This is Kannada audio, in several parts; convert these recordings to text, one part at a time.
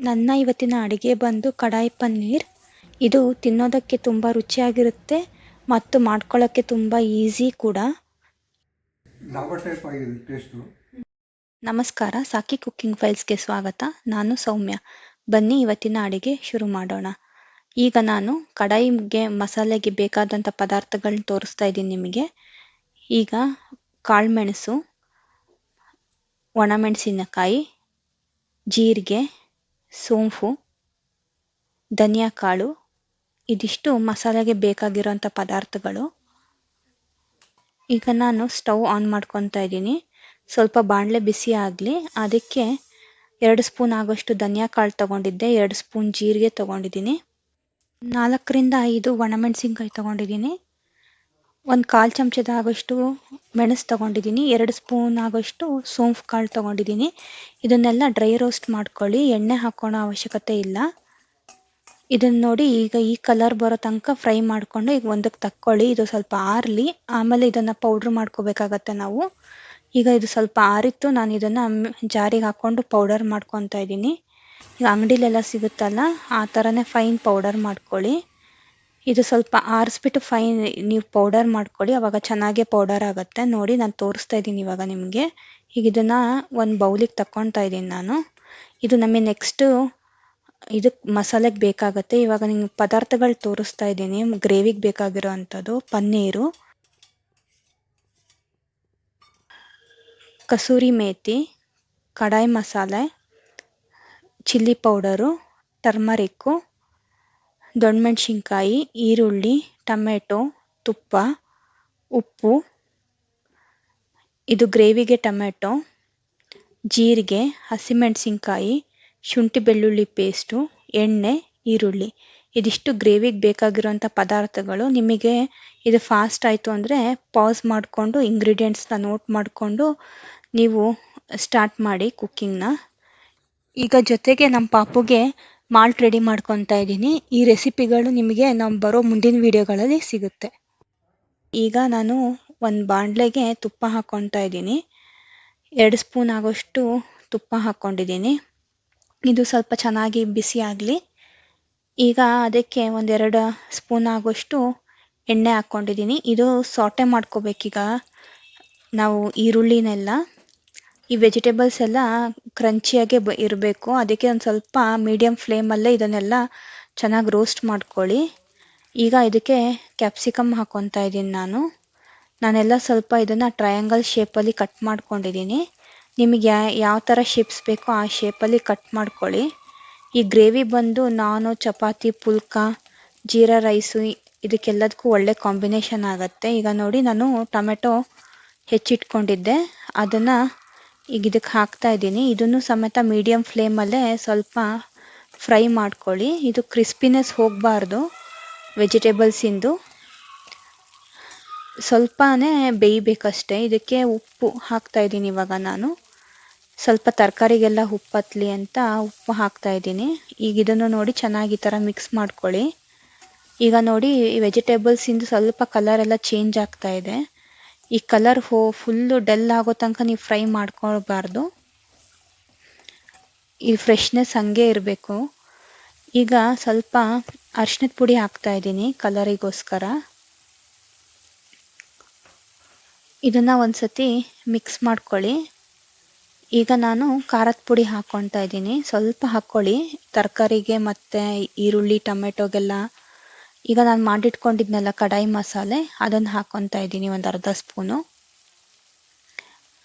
ನನ್ನ ಇವತ್ತಿನ ಅಡಿಗೆ ಬಂದು ಕಡಾಯಿ ಪನ್ನೀರ್. ಇದು ತಿನ್ನೋದಕ್ಕೆ ತುಂಬ ರುಚಿಯಾಗಿರುತ್ತೆ ಮತ್ತು ಮಾಡ್ಕೊಳ್ಳೋಕ್ಕೆ ತುಂಬ ಈಸಿ ಕೂಡ. ನಮಸ್ಕಾರ, ಸಾಕಿ ಕುಕ್ಕಿಂಗ್ ಫೈಲ್ಸ್ಗೆ ಸ್ವಾಗತ. ನಾನು ಸೌಮ್ಯ. ಬನ್ನಿ ಇವತ್ತಿನ ಅಡಿಗೆ ಶುರು ಮಾಡೋಣ. ಈಗ ನಾನು ಕಡಾಯಿಗೆ ಮಸಾಲೆಗೆ ಬೇಕಾದಂಥ ಪದಾರ್ಥಗಳನ್ನ ತೋರಿಸ್ತಾ ಇದ್ದೀನಿ ನಿಮಗೆ. ಈಗ ಕಾಳುಮೆಣಸು, ಒಣಮೆಣಸಿನಕಾಯಿ, ಜೀರಿಗೆ, ಸೋಂಪು, ಧನಿಯಾ ಕಾಳು, ಇದಿಷ್ಟು ಮಸಾಲೆಗೆ ಬೇಕಾಗಿರೋಂಥ ಪದಾರ್ಥಗಳು. ಈಗ ನಾನು ಸ್ಟವ್ ಆನ್ ಮಾಡ್ಕೊತಾ ಇದ್ದೀನಿ. ಸ್ವಲ್ಪ ಬಾಣಲೆ ಬಿಸಿ ಆಗಲಿ. ಅದಕ್ಕೆ 2 ಸ್ಪೂನ್ ಆಗೋಷ್ಟು ಧನಿಯಾ ಕಾಳು ತೊಗೊಂಡಿದ್ದೆ, 2 ಸ್ಪೂನ್ ಜೀರಿಗೆ ತೊಗೊಂಡಿದ್ದೀನಿ, 4ರಿಂದ 5 ಒಣಮೆಣಸಿನ್ಕಾಯಿ ತೊಗೊಂಡಿದ್ದೀನಿ, 1/4 ಚಮಚದ ಆಗೋಷ್ಟು ಮೆಣಸು ತೊಗೊಂಡಿದ್ದೀನಿ, 2 ಸ್ಪೂನ್ ಆಗೋಷ್ಟು ಸೋಂಪು ಕಾಳು ತೊಗೊಂಡಿದ್ದೀನಿ. ಇದನ್ನೆಲ್ಲ ಡ್ರೈ ರೋಸ್ಟ್ ಮಾಡ್ಕೊಳ್ಳಿ, ಎಣ್ಣೆ ಹಾಕೋಣ ಅವಶ್ಯಕತೆ ಇಲ್ಲ. ಇದನ್ನು ನೋಡಿ, ಈಗ ಈ ಕಲರ್ ಬರೋ ತನಕ ಫ್ರೈ ಮಾಡಿಕೊಂಡು ಈಗ ಒಂದಕ್ಕೆ ತಕ್ಕೊಳ್ಳಿ. ಇದು ಸ್ವಲ್ಪ ಆರಲಿ, ಆಮೇಲೆ ಇದನ್ನು ಪೌಡ್ರ್ ಮಾಡ್ಕೋಬೇಕಾಗತ್ತೆ ನಾವು. ಈಗ ಇದು ಸ್ವಲ್ಪ ಆರಿತ್ತು, ನಾನು ಇದನ್ನು ಜಾರಿಗೆ ಹಾಕ್ಕೊಂಡು ಪೌಡರ್ ಮಾಡ್ಕೊತಾ ಇದ್ದೀನಿ. ಈಗ ಅಂಗಡಿಲೆಲ್ಲ ಸಿಗುತ್ತಲ್ಲ, ಆ ಥರನೇ ಫೈನ್ ಪೌಡರ್ ಮಾಡ್ಕೊಳ್ಳಿ. ಇದು ಸ್ವಲ್ಪ ಆರಿಸ್ಬಿಟ್ಟು ಫೈನ್ ನೀವು ಪೌಡರ್ ಮಾಡ್ಕೊಳ್ಳಿ, ಆವಾಗ ಚೆನ್ನಾಗೇ ಪೌಡರ್ ಆಗುತ್ತೆ. ನೋಡಿ, ನಾನು ತೋರಿಸ್ತಾ ಇದ್ದೀನಿ ಇವಾಗ ನಿಮಗೆ. ಈಗ ಇದನ್ನು ಒಂದು ಬೌಲಿಗೆ ತಗೊತಾ ಇದ್ದೀನಿ ನಾನು. ಇದು ನಮಗೆ ನೆಕ್ಸ್ಟು ಇದಕ್ಕೆ ಮಸಾಲೆಗೆ ಬೇಕಾಗತ್ತೆ. ಇವಾಗ ನಿಮ್ಗೆ ಪದಾರ್ಥಗಳು ತೋರಿಸ್ತಾ ಇದ್ದೀನಿ. ಗ್ರೇವಿಗೆ ಬೇಕಾಗಿರೋ ಅಂಥದ್ದು ಪನ್ನೀರು, ಕಸೂರಿ ಮೇಥಿ, ಕಡಾಯಿ ಮಸಾಲೆ, ಚಿಲ್ಲಿ ಪೌಡರು, ಟರ್ಮರಿಕ್ಕು, ದೊಣ್ಣಮೆಣ್ಸಿನ್ಕಾಯಿ, ಈರುಳ್ಳಿ, ಟೊಮೆಟೊ, ತುಪ್ಪ, ಉಪ್ಪು, ಇದು ಗ್ರೇವಿಗೆ ಟೊಮೆಟೊ, ಜೀರಿಗೆ, ಹಸಿಮೆಣಸಿನ್ಕಾಯಿ, ಶುಂಠಿ ಬೆಳ್ಳುಳ್ಳಿ ಪೇಸ್ಟು, ಎಣ್ಣೆ, ಈರುಳ್ಳಿ, ಇದಿಷ್ಟು ಗ್ರೇವಿಗೆ ಬೇಕಾಗಿರೋಂಥ ಪದಾರ್ಥಗಳು. ನಿಮಗೆ ಇದು ಫಾಸ್ಟ್ ಆಯಿತು ಅಂದರೆ ಪಾಸ್ ಮಾಡಿಕೊಂಡು ಇಂಗ್ರೀಡಿಯೆಂಟ್ಸ್ನ ನೋಟ್ ಮಾಡಿಕೊಂಡು ನೀವು ಸ್ಟಾರ್ಟ್ ಮಾಡಿ ಕುಕ್ಕಿಂಗ್ನ. ಈಗ ಜೊತೆಗೆ ನಮ್ಮ ಪಾಪುಗೆ ಮಾಲ್ಟ್ ರೆಡಿ ಮಾಡ್ಕೊತಾ ಇದ್ದೀನಿ. ಈ ರೆಸಿಪಿಗಳು ನಿಮಗೆ ನಾವು ಬರೋ ಮುಂದಿನ ವೀಡಿಯೋಗಳಲ್ಲಿ ಸಿಗುತ್ತೆ. ಈಗ ನಾನು ಒಂದು ಬಾಣಲೆಗೆ ತುಪ್ಪ ಹಾಕ್ಕೊತಾ ಇದ್ದೀನಿ. 2 ಸ್ಪೂನ್ ಆಗೋಷ್ಟು ತುಪ್ಪ ಹಾಕ್ಕೊಂಡಿದ್ದೀನಿ. ಇದು ಸ್ವಲ್ಪ ಚೆನ್ನಾಗಿ ಬಿಸಿ ಆಗಲಿ. ಈಗ ಅದಕ್ಕೆ 1-2 ಸ್ಪೂನ್ ಆಗೋಷ್ಟು ಎಣ್ಣೆ ಹಾಕ್ಕೊಂಡಿದ್ದೀನಿ. ಇದು ಸಾಟೆ ಮಾಡ್ಕೋಬೇಕೀಗ ನಾವು ಈರುಳ್ಳಿನೆಲ್ಲ. ಈ ವೆಜಿಟೇಬಲ್ಸ್ ಎಲ್ಲ ಕ್ರಂಚಿಯಾಗೆ ಇರಬೇಕು, ಅದಕ್ಕೆ ಒಂದು ಸ್ವಲ್ಪ ಮೀಡಿಯಮ್ ಫ್ಲೇಮಲ್ಲೇ ಇದನ್ನೆಲ್ಲ ಚೆನ್ನಾಗಿ ರೋಸ್ಟ್ ಮಾಡ್ಕೊಳ್ಳಿ. ಈಗ ಇದಕ್ಕೆ ಕ್ಯಾಪ್ಸಿಕಮ್ ಹಾಕ್ಕೊತಾ ಇದ್ದೀನಿ ನಾನೆಲ್ಲ ಸ್ವಲ್ಪ ಇದನ್ನು ಟ್ರಯಾಂಗಲ್ ಶೇಪಲ್ಲಿ ಕಟ್ ಮಾಡ್ಕೊಂಡಿದ್ದೀನಿ. ನಿಮಗೆ ಯಾವ ಥರ ಶೇಪ್ಸ್ ಬೇಕೋ ಆ ಶೇಪಲ್ಲಿ ಕಟ್ ಮಾಡ್ಕೊಳ್ಳಿ. ಈ ಗ್ರೇವಿ ಬಂದು ನಾನು ಚಪಾತಿ, ಪುಲ್ಕ, ಜೀರಾ ರೈಸು ಇದಕ್ಕೆಲ್ಲದಕ್ಕೂ ಒಳ್ಳೆ ಕಾಂಬಿನೇಷನ್ ಆಗುತ್ತೆ. ಈಗ ನೋಡಿ, ನಾನು ಟೊಮೆಟೊ ಹೆಚ್ಚಿಟ್ಕೊಂಡಿದ್ದೆ, ಅದನ್ನು ಈಗ ಇದಕ್ಕೆ ಹಾಕ್ತಾ ಇದ್ದೀನಿ. ಇದನ್ನು ಸಮೇತ ಮೀಡಿಯಮ್ ಫ್ಲೇಮಲ್ಲೇ ಸ್ವಲ್ಪ ಫ್ರೈ ಮಾಡ್ಕೊಳ್ಳಿ. ಇದು ಕ್ರಿಸ್ಪಿನೆಸ್ ಹೋಗಬಾರ್ದು ವೆಜಿಟೇಬಲ್ಸಿಂದು, ಸ್ವಲ್ಪನೇ ಬೇಯಬೇಕಷ್ಟೆ. ಇದಕ್ಕೆ ಉಪ್ಪು ಹಾಕ್ತಾ ಇದ್ದೀನಿ ಇವಾಗ ನಾನು. ಸ್ವಲ್ಪ ತರಕಾರಿಗೆಲ್ಲ ಉಪ್ಪು ಹತ್ತಲಿ ಅಂತ ಉಪ್ಪು ಹಾಕ್ತಾ ಇದ್ದೀನಿ. ಈಗ ಇದನ್ನು ನೋಡಿ ಚೆನ್ನಾಗಿ ಈ ಥರ ಮಿಕ್ಸ್ ಮಾಡ್ಕೊಳ್ಳಿ. ಈಗ ನೋಡಿ, ಈ ವೆಜಿಟೇಬಲ್ಸಿಂದು ಸ್ವಲ್ಪ ಕಲರ್ ಎಲ್ಲ ಚೇಂಜ್ ಆಗ್ತಾ ಇದೆ. ಈ ಕಲರ್ ಫುಲ್ಲು ಡಲ್ ಆಗೋ ತನಕ ನೀವು ಫ್ರೈ ಮಾಡ್ಕೊಳ್ಬಾರ್ದು, ಈ ಫ್ರೆಶ್ನೆಸ್ ಹಾಗೆ ಇರಬೇಕು. ಈಗ ಸ್ವಲ್ಪ ಅರಿಶಿನದ ಪುಡಿ ಹಾಕ್ತಾ ಇದ್ದೀನಿ ಕಲರಿಗೋಸ್ಕರ. ಇದನ್ನು ಒಂದು ಸತಿ ಮಿಕ್ಸ್ ಮಾಡ್ಕೊಳ್ಳಿ. ಈಗ ನಾನು ಖಾರದ ಪುಡಿ ಹಾಕ್ಕೊತಾ ಇದ್ದೀನಿ, ಸ್ವಲ್ಪ ಹಾಕ್ಕೊಳ್ಳಿ ತರಕಾರಿಗೆ ಮತ್ತು ಈರುಳ್ಳಿ ಟೊಮೆಟೊಗೆಲ್ಲ. ಈಗ ನಾನು ಮಾಡಿಟ್ಕೊಂಡಿದ್ನಲ್ಲ ಕಡಾಯಿ ಮಸಾಲೆ, ಅದನ್ನು ಹಾಕ್ಕೊತಾ ಇದ್ದೀನಿ, ಒಂದು ಅರ್ಧ ಸ್ಪೂನು.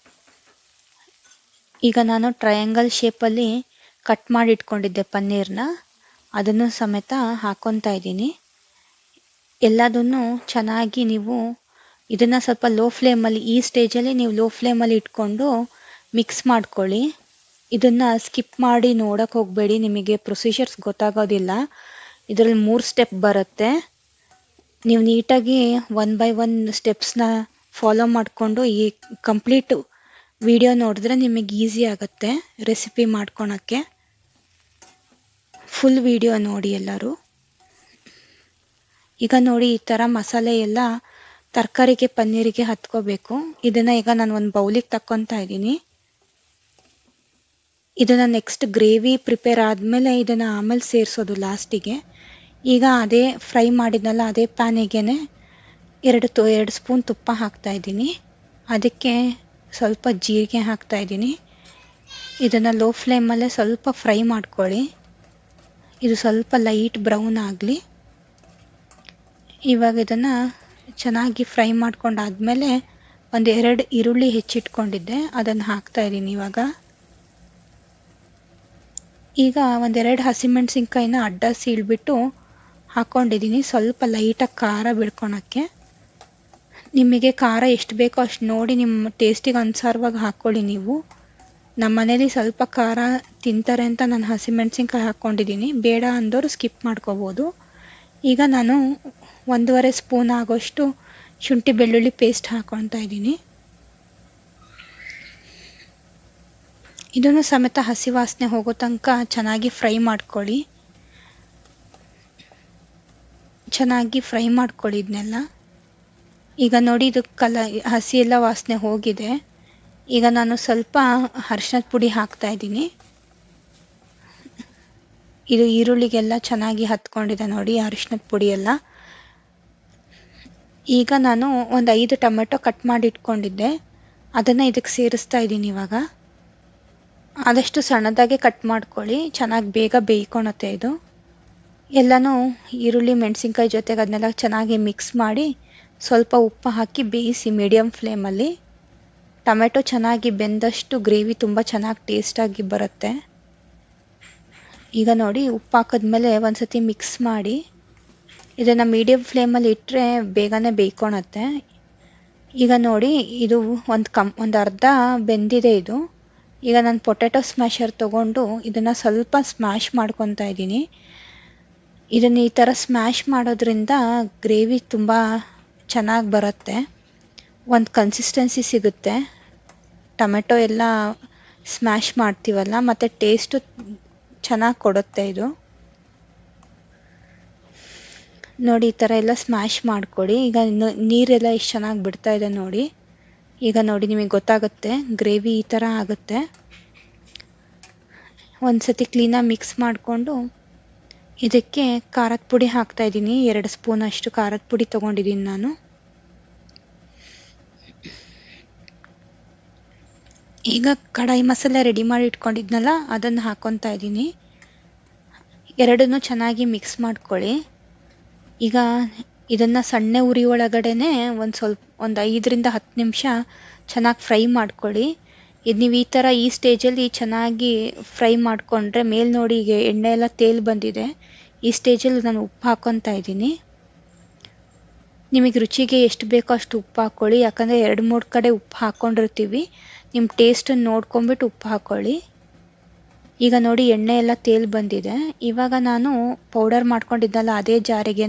ಈಗ ನಾನು ಟ್ರಯಾಂಗಲ್ ಶೇಪಲ್ಲಿ ಕಟ್ ಮಾಡಿ ಇಟ್ಕೊಂಡಿದ್ದೆ ಪನ್ನೀರ್ನ, ಅದನ್ನು ಸಮೇತ ಹಾಕ್ಕೊತಾ ಇದ್ದೀನಿ. ಎಲ್ಲದನ್ನು ಚೆನ್ನಾಗಿ ನೀವು ಇದನ್ನು ಸ್ವಲ್ಪ ಲೋ ಫ್ಲೇಮಲ್ಲಿ, ಈ ಸ್ಟೇಜಲ್ಲಿ ನೀವು ಲೋ ಫ್ಲೇಮಲ್ಲಿ ಇಟ್ಕೊಂಡು ಮಿಕ್ಸ್ ಮಾಡ್ಕೊಳ್ಳಿ. ಇದನ್ನು ಸ್ಕಿಪ್ ಮಾಡಿ ನೋಡೋಕ್ಕೆ ಹೋಗಬೇಡಿ, ನಿಮಗೆ ಪ್ರೊಸೀಜರ್ಸ್ ಗೊತ್ತಾಗೋದಿಲ್ಲ. ಇದರಲ್ಲಿ 3 ಸ್ಟೆಪ್ ಬರುತ್ತೆ. ನೀವು ನೀಟಾಗಿ 1 by 1 ಸ್ಟೆಪ್ಸ್ನ ಫಾಲೋ ಮಾಡಿಕೊಂಡು ಈ ಕಂಪ್ಲೀಟ್ ವಿಡಿಯೋ ನೋಡಿದ್ರೆ ನಿಮಗೆ ಈಸಿ ಆಗುತ್ತೆ ರೆಸಿಪಿ ಮಾಡ್ಕೊಳಕ್ಕೆ. ಫುಲ್ ವಿಡಿಯೋ ನೋಡಿ ಎಲ್ಲರೂ. ಈಗ ನೋಡಿ, ಈ ಥರ ಮಸಾಲೆ ಎಲ್ಲ ತರಕಾರಿಗೆ ಪನ್ನೀರಿಗೆ ಹತ್ಕೋಬೇಕು. ಇದನ್ನು ಈಗ ನಾನು ಒಂದು ಬೌಲಿಗೆ ತಕ್ಕೊತಾ ಇದ್ದೀನಿ. ಇದನ್ನು ನೆಕ್ಸ್ಟ್ ಗ್ರೇವಿ ಪ್ರಿಪೇರ್ ಆದಮೇಲೆ ಇದನ್ನು ಆಮೇಲೆ ಸೇರಿಸೋದು ಲಾಸ್ಟಿಗೆ. ಈಗ ಅದೇ ಫ್ರೈ ಮಾಡಿದ್ನಲ್ಲ ಅದೇ ಪ್ಯಾನಿಗೆ ಎರಡು ಸ್ಪೂನ್ ತುಪ್ಪ ಹಾಕ್ತಾಯಿದ್ದೀನಿ. ಅದಕ್ಕೆ ಸ್ವಲ್ಪ ಜೀರಿಗೆ ಹಾಕ್ತಾಯಿದ್ದೀನಿ. ಇದನ್ನು ಲೋ ಫ್ಲೇಮಲ್ಲೇ ಸ್ವಲ್ಪ ಫ್ರೈ ಮಾಡ್ಕೊಳ್ಳಿ. ಇದು ಸ್ವಲ್ಪ ಲೈಟ್ ಬ್ರೌನ್ ಆಗಲಿ. ಇವಾಗ ಇದನ್ನು ಚೆನ್ನಾಗಿ ಫ್ರೈ ಮಾಡ್ಕೊಂಡಾದ್ಮೇಲೆ ಒಂದೆರಡು ಈರುಳ್ಳಿ ಹೆಚ್ಚಿಟ್ಕೊಂಡಿದ್ದೆ, ಅದನ್ನು ಹಾಕ್ತಾಯಿದ್ದೀನಿ ಈಗ ಒಂದೆರಡು ಹಸಿಮೆಣಸಿನ್ಕಾಯಿನ ಅಡ್ಡ ಸೀಳ್ಬಿಟ್ಟು ಹಾಕ್ಕೊಂಡಿದ್ದೀನಿ, ಸ್ವಲ್ಪ ಲೈಟಾಗಿ ಖಾರ ಬಿಡ್ಕೊಳಕ್ಕೆ. ನಿಮಗೆ ಖಾರ ಎಷ್ಟು ಬೇಕೋ ಅಷ್ಟು ನೋಡಿ ನಿಮ್ಮ ಟೇಸ್ಟಿಗೆ ಅನುಸಾರವಾಗಿ ಹಾಕ್ಕೊಳ್ಳಿ ನೀವು. ನಮ್ಮ ಮನೇಲಿ ಸ್ವಲ್ಪ ಖಾರ ತಿಂತಾರೆ ಅಂತ ನಾನು ಹಸಿಮೆಣಸಿನ್ಕಾಯಿ ಹಾಕ್ಕೊಂಡಿದ್ದೀನಿ, ಬೇಡ ಅಂದವರು ಸ್ಕಿಪ್ ಮಾಡ್ಕೋಬೋದು. ಈಗ ನಾನು 1.5 ಸ್ಪೂನ್ ಆಗೋಷ್ಟು ಶುಂಠಿ ಬೆಳ್ಳುಳ್ಳಿ ಪೇಸ್ಟ್ ಹಾಕ್ಕೊಳ್ತಾ ಇದ್ದೀನಿ. ಇದನ್ನು ಸಮೇತ ಹಸಿ ವಾಸನೆ ಹೋಗೋ ತನಕ ಚೆನ್ನಾಗಿ ಫ್ರೈ ಮಾಡ್ಕೊಳ್ಳಿ. ಇದನ್ನೆಲ್ಲ ಈಗ ನೋಡಿ ಇದು ಹಸಿ ಎಲ್ಲ ವಾಸನೆ ಹೋಗಿದೆ. ಈಗ ನಾನು ಸ್ವಲ್ಪ ಅರಿಶಿನದ ಪುಡಿ ಹಾಕ್ತಾ ಇದ್ದೀನಿ. ಇದು ಈರುಳ್ಳಿಗೆಲ್ಲ ಚೆನ್ನಾಗಿ ಹತ್ಕೊಂಡಿದೆ ನೋಡಿ ಅರಿಶಿನದ ಪುಡಿ ಎಲ್ಲ. ಈಗ ನಾನು ಒಂದು 5 ಟೊಮೆಟೊ ಕಟ್ ಮಾಡಿ ಇಟ್ಕೊಂಡಿದ್ದೆ, ಅದನ್ನು ಇದಕ್ಕೆ ಸೇರಿಸ್ತಾ ಇದ್ದೀನಿ. ಇವಾಗ ಆದಷ್ಟು ಸಣ್ಣದಾಗೆ ಕಟ್ ಮಾಡ್ಕೊಳ್ಳಿ, ಚೆನ್ನಾಗಿ ಬೇಗ ಬೇಯ್ಕೊಳತ್ತೆ ಇದು. ಎಲ್ಲನೂ ಈರುಳ್ಳಿ ಮೆಣಸಿನ್ಕಾಯಿ ಜೊತೆಗೆ ಅದನ್ನೆಲ್ಲ ಚೆನ್ನಾಗಿ ಮಿಕ್ಸ್ ಮಾಡಿ ಸ್ವಲ್ಪ ಉಪ್ಪು ಹಾಕಿ ಬೇಯಿಸಿ ಮೀಡಿಯಮ್ ಫ್ಲೇಮಲ್ಲಿ. ಟೊಮೆಟೊ ಚೆನ್ನಾಗಿ ಬೆಂದಷ್ಟು ಗ್ರೇವಿ ತುಂಬ ಚೆನ್ನಾಗಿ ಟೇಸ್ಟಾಗಿ ಬರುತ್ತೆ. ಈಗ ನೋಡಿ ಉಪ್ಪು ಹಾಕಿದ್ಮೇಲೆ ಒಂದ್ಸತಿ ಮಿಕ್ಸ್ ಮಾಡಿ ಇದನ್ನು ಮೀಡಿಯಮ್ ಫ್ಲೇಮಲ್ಲಿ ಇಟ್ಟರೆ ಬೇಗನೆ ಬೇಯ್ಕೊಳತ್ತೆ. ಈಗ ನೋಡಿ ಇದು ಒಂದು ಅರ್ಧ ಬೆಂದಿದೆ ಇದು. ಈಗ ನಾನು ಪೊಟ್ಯಾಟೊ ಸ್ಮ್ಯಾಶರ್ ತೊಗೊಂಡು ಇದನ್ನು ಸ್ವಲ್ಪ ಸ್ಮ್ಯಾಶ್ ಮಾಡ್ಕೊತಾ ಇದ್ದೀನಿ. ಇದನ್ನು ಈ ಥರ ಸ್ಮ್ಯಾಶ್ ಮಾಡೋದ್ರಿಂದ ಗ್ರೇವಿ ತುಂಬ ಚೆನ್ನಾಗಿ ಬರುತ್ತೆ, ಒಂದು ಕನ್ಸಿಸ್ಟೆನ್ಸಿ ಸಿಗುತ್ತೆ. ಟೊಮೆಟೊ ಎಲ್ಲ ಸ್ಮ್ಯಾಶ್ ಮಾಡ್ತೀವಲ್ಲ, ಮತ್ತು ಟೇಸ್ಟು ಚೆನ್ನಾಗಿ ಕೊಡುತ್ತೆ ಇದು. ನೋಡಿ ಈ ಥರ ಎಲ್ಲ ಸ್ಮ್ಯಾಶ್ ಮಾಡ್ಕೊಳ್ಳಿ. ಈಗ ನೀರೆಲ್ಲ ಎಷ್ಟು ಚೆನ್ನಾಗಿ ಬಿಡ್ತಾ ಇದೆ ನೋಡಿ. ಈಗ ನೋಡಿ ನಿಮಗೆ ಗೊತ್ತಾಗುತ್ತೆ ಗ್ರೇವಿ ಈ ಥರ ಆಗುತ್ತೆ. ಒಂದು ಸತಿ ಕ್ಲೀನಾಗಿ ಮಿಕ್ಸ್ ಮಾಡಿಕೊಂಡು ಇದಕ್ಕೆ ಖಾರದ ಪುಡಿ ಹಾಕ್ತಾಯಿದ್ದೀನಿ. 2 ಸ್ಪೂನ್ ಅಷ್ಟು ಖಾರದ ಪುಡಿ ತೊಗೊಂಡಿದ್ದೀನಿ ನಾನು. ಈಗ ಕಡಾಯಿ ಮಸಾಲೆ ರೆಡಿ ಮಾಡಿ ಇಟ್ಕೊಂಡಿದ್ನಲ್ಲ ಅದನ್ನು ಹಾಕ್ಕೊತಾ ಇದ್ದೀನಿ. ಎರಡನ್ನೂ ಚೆನ್ನಾಗಿ ಮಿಕ್ಸ್ ಮಾಡ್ಕೊಳ್ಳಿ. ಈಗ ಇದನ್ನು ಸಣ್ಣ ಉರಿ ಒಳಗಡೆನೆ ಒಂದು 5ರಿಂದ 10 ನಿಮಿಷ ಚೆನ್ನಾಗಿ ಫ್ರೈ ಮಾಡ್ಕೊಳ್ಳಿ. ಇದು ನೀವು ಈ ಸ್ಟೇಜಲ್ಲಿ ಚೆನ್ನಾಗಿ ಫ್ರೈ ಮಾಡಿಕೊಂಡ್ರೆ ಮೇಲೆ ನೋಡಿ ಈಗ ಎಣ್ಣೆ ಎಲ್ಲ ತೇಲ್ ಬಂದಿದೆ. ಈ ಸ್ಟೇಜಲ್ಲಿ ನಾನು ಉಪ್ಪು ಹಾಕ್ಕೊತಾ ಇದ್ದೀನಿ. ನಿಮಗೆ ರುಚಿಗೆ ಎಷ್ಟು ಬೇಕೋ ಅಷ್ಟು ಉಪ್ಪು ಹಾಕ್ಕೊಳ್ಳಿ, ಯಾಕಂದರೆ 2-3 ಕಡೆ ಉಪ್ಪು ಹಾಕ್ಕೊಂಡಿರ್ತೀವಿ. ನಿಮ್ಮ ಟೇಸ್ಟನ್ನು ನೋಡ್ಕೊಂಬಿಟ್ಟು ಉಪ್ಪು ಹಾಕ್ಕೊಳ್ಳಿ. ಈಗ ನೋಡಿ ಎಣ್ಣೆ ಎಲ್ಲ ತೇಲ್ ಬಂದಿದೆ. ಇವಾಗ ನಾನು ಪೌಡರ್ ಮಾಡ್ಕೊಂಡಿದ್ದಲ್ಲ ಅದೇ ಜಾರಿಗೆ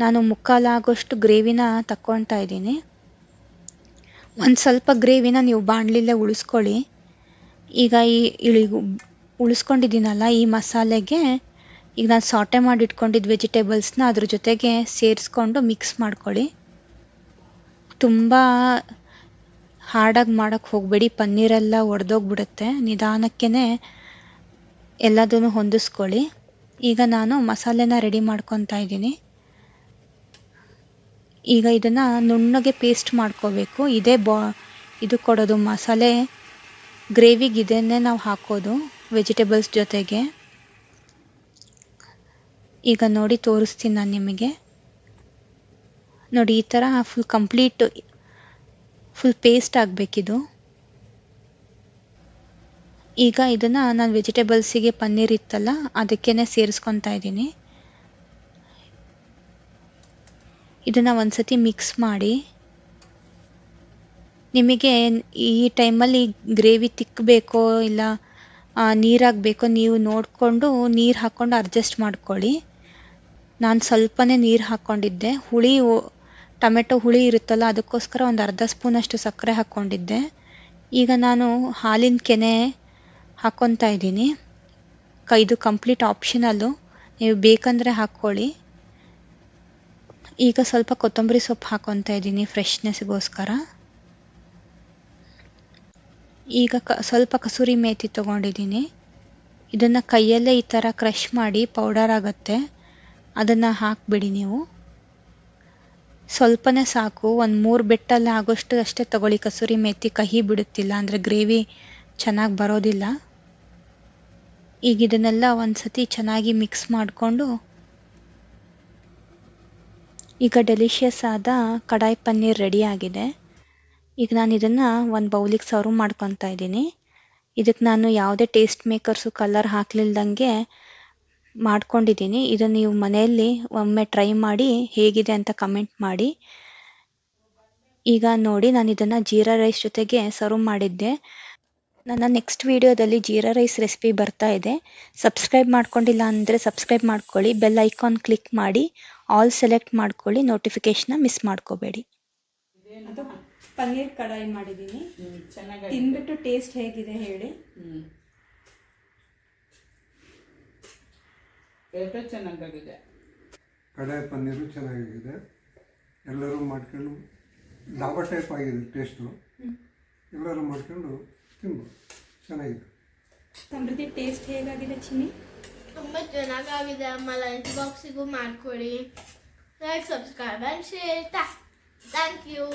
ನಾನು 1/4 ಆಗೋಷ್ಟು ಗ್ರೇವಿನ ತಕ್ಕೊತಾ ಇದ್ದೀನಿ. ಒಂದು ಸ್ವಲ್ಪ ಗ್ರೇವಿನ ನೀವು ಬಾಣಲಿಲೇ ಉಳಿಸ್ಕೊಳ್ಳಿ. ಈಗ ಉಳಿಸ್ಕೊಂಡಿದ್ದೀನಲ್ಲ ಈ ಮಸಾಲೆಗೆ ಈಗ ನಾನು ಸಾಟೆ ಮಾಡಿ ಇಟ್ಕೊಂಡಿದ್ದ ವೆಜಿಟೇಬಲ್ಸ್ನ ಅದ್ರ ಜೊತೆಗೆ ಸೇರಿಸ್ಕೊಂಡು ಮಿಕ್ಸ್ ಮಾಡ್ಕೊಳ್ಳಿ. ತುಂಬ ಹಾರ್ಡಾಗಿ ಮಾಡೋಕ್ಕೆ ಹೋಗಬೇಡಿ, ಪನ್ನೀರೆಲ್ಲ ಒಡೆದೋಗ್ಬಿಡುತ್ತೆ. ನಿಧಾನಕ್ಕೇ ಎಲ್ಲದನ್ನು ಹೊಂದಿಸ್ಕೊಳ್ಳಿ. ಈಗ ನಾನು ಮಸಾಲೆನ ರೆಡಿ ಮಾಡ್ಕೊತಾ ಇದ್ದೀನಿ. ಈಗ ಇದನ್ನು ನುಣ್ಣಗೆ ಪೇಸ್ಟ್ ಮಾಡ್ಕೋಬೇಕು. ಇದು ಕೊಡೋದು ಮಸಾಲೆ ಗ್ರೇವಿಗೆ ಇದನ್ನೇ ನಾವು ಹಾಕೋದು ವೆಜಿಟೇಬಲ್ಸ್ ಜೊತೆಗೆ. ಈಗ ನೋಡಿ ತೋರಿಸ್ತೀನಿ ನಾನು ನಿಮಗೆ. ನೋಡಿ ಈ ಥರ ಫುಲ್ ಪೇಸ್ಟ್ ಆಗಬೇಕಿದು. ಈಗ ಇದನ್ನು ನಾನು ವೆಜಿಟೇಬಲ್ಸಿಗೆ ಪನ್ನೀರ್ ಇತ್ತಲ್ಲ ಅದಕ್ಕೇ ಸೇರಿಸ್ಕೊತಾ ಇದ್ದೀನಿ. ಇದನ್ನು ಒಂದ್ಸತಿ ಮಿಕ್ಸ್ ಮಾಡಿ. ನಿಮಗೆ ಈ ಟೈಮಲ್ಲಿ ಗ್ರೇವಿ ತಿಕ್ಕಬೇಕೋ ಇಲ್ಲ ನೀರಾಗಬೇಕೋ ನೀವು ನೋಡಿಕೊಂಡು ನೀರು ಹಾಕ್ಕೊಂಡು ಅಡ್ಜಸ್ಟ್ ಮಾಡ್ಕೊಳ್ಳಿ. ನಾನು ಸ್ವಲ್ಪನೇ ನೀರು ಹಾಕ್ಕೊಂಡಿದ್ದೆ. ಟೊಮೆಟೊ ಹುಳಿ ಇರುತ್ತಲ್ಲ ಅದಕ್ಕೋಸ್ಕರ ಒಂದು ಅರ್ಧ ಸ್ಪೂನಷ್ಟು ಸಕ್ಕರೆ ಹಾಕ್ಕೊಂಡಿದ್ದೆ. ಈಗ ನಾನು ಹಾಲಿನ ಕೆನೆ ಹಾಕ್ಕೊತಾ ಇದ್ದೀನಿ. ಇದು ಕಂಪ್ಲೀಟ್ ಆಪ್ಷನಲ್ಲು, ನೀವು ಬೇಕಂದರೆ ಹಾಕ್ಕೊಳ್ಳಿ. ಈಗ ಸ್ವಲ್ಪ ಕೊತ್ತಂಬರಿ ಸೊಪ್ಪು ಹಾಕ್ಕೊತಾ ಇದ್ದೀನಿ ಫ್ರೆಶ್ನೆಸ್ಗೋಸ್ಕರ. ಈಗ ಸ್ವಲ್ಪ ಕಸೂರಿ ಮೇಥಿ ತೊಗೊಂಡಿದ್ದೀನಿ. ಇದನ್ನು ಕೈಯಲ್ಲೇ ಈ ಥರ ಕ್ರಷ್ ಮಾಡಿ ಪೌಡರ್ ಆಗುತ್ತೆ, ಅದನ್ನು ಹಾಕಿಬಿಡಿ ನೀವು. ಸ್ವಲ್ಪನೇ ಸಾಕು, ಒಂದು 3 ಬೆಟ್ಟಲ್ಲಿ ಆಗೋಷ್ಟು ಅಷ್ಟೇ ತಗೊಳ್ಳಿ. ಕಸೂರಿ ಮೇಥಿ ಕಹಿ ಬಿಡುತ್ತಿಲ್ಲ, ಅಂದರೆ ಗ್ರೇವಿ ಚೆನ್ನಾಗಿ ಬರೋದಿಲ್ಲ. ಈಗ ಇದನ್ನೆಲ್ಲ ಒಂದ್ಸತಿ ಚೆನ್ನಾಗಿ ಮಿಕ್ಸ್ ಮಾಡಿಕೊಂಡು, ಈಗ ಡೆಲಿಷಿಯಸ್ ಆದ ಕಡಾಯಿ ಪನ್ನೀರ್ ರೆಡಿ ಆಗಿದೆ. ಈಗ ನಾನು ಇದನ್ನು ಒಂದು ಬೌಲಿಗೆ ಸರ್ವ್ ಮಾಡ್ಕೊತಾ ಇದ್ದೀನಿ. ಇದಕ್ಕೆ ನಾನು ಯಾವುದೇ ಟೇಸ್ಟ್ ಮೇಕರ್ಸು ಕಲರ್ ಹಾಕ್ಲಿಲ್ದಂಗೆ ಮಾಡ್ಕೊಂಡಿದ್ದೀನಿ. ಇದನ್ನು ನೀವು ಮನೆಯಲ್ಲಿ ಒಮ್ಮೆ ಟ್ರೈ ಮಾಡಿ ಹೇಗಿದೆ ಅಂತ ಕಮೆಂಟ್ ಮಾಡಿ. ಈಗ ನೋಡಿ, ನಾನು ಇದನ್ನು ಜೀರಾ ರೈಸ್ ಜೊತೆಗೆ ಸರ್ವ್ ಮಾಡಿದ್ದೆ. ನನ್ನ ನೆಕ್ಸ್ಟ್ ವಿಡಿಯೋದಲ್ಲಿ ಜೀರಾ ರೈಸ್ ರೆಸಿಪಿ ಬರ್ತಾ ಇದೆ. ಸಬ್ಸ್ಕ್ರೈಬ್ ಮಾಡ್ಕೊಂಡಿಲ್ಲ ಅಂದರೆ ಸಬ್ಸ್ಕ್ರೈಬ್ ಮಾಡ್ಕೊಳ್ಳಿ, ಬೆಲ್ ಐಕಾನ್ ಕ್ಲಿಕ್ ಮಾಡಿ ಆಲ್ ಸೆಲೆಕ್ಟ್ ಮಾಡ್ಕೊಳ್ಳಿ, ನೋಟಿಫಿಕೇಶನ್ನ ಮಿಸ್ ಮಾಡ್ಕೋಬೇಡಿ. ಅದು ಪನ್ನೀರ್ ಕಡಾಯಿ ಮಾಡಿದ್ದೀನಿ, ತಿಂದ್ಬಿಟ್ಟು ಟೇಸ್ಟ್ ಹೇಗಿದೆ ಹೇಳಿ. ಚೆನ್ನಾಗಿದೆ, ಕಡಾಯಿ ಪನ್ನೀರು ಚೆನ್ನಾಗಿದೆ. ಎಲ್ಲರೂ ಮಾಡ್ಕೊಂಡು ಡಾಬಾ ಟೈಪ್ ಆಗಿದೆ ಟೇಸ್ಟು. ಎಲ್ಲರೂ ಮಾಡ್ಕೊಂಡು ತಿನ್ಬೋದು, ಚೆನ್ನಾಗಿದೆ. ಸಮೃದ್ಧಿ ಟೇಸ್ಟ್ ಹೇಗಾಗಿದೆ ಚಿನ್ನಿ? ತುಂಬ ಚೆನ್ನಾಗಾಗಿದೆ ಅಮ್ಮ. ಲಂಚ್ ಬಾಕ್ಸಿಗೂ ಮಾಡ್ಕೊಡಿ. Like, subscribe and share. Thank you.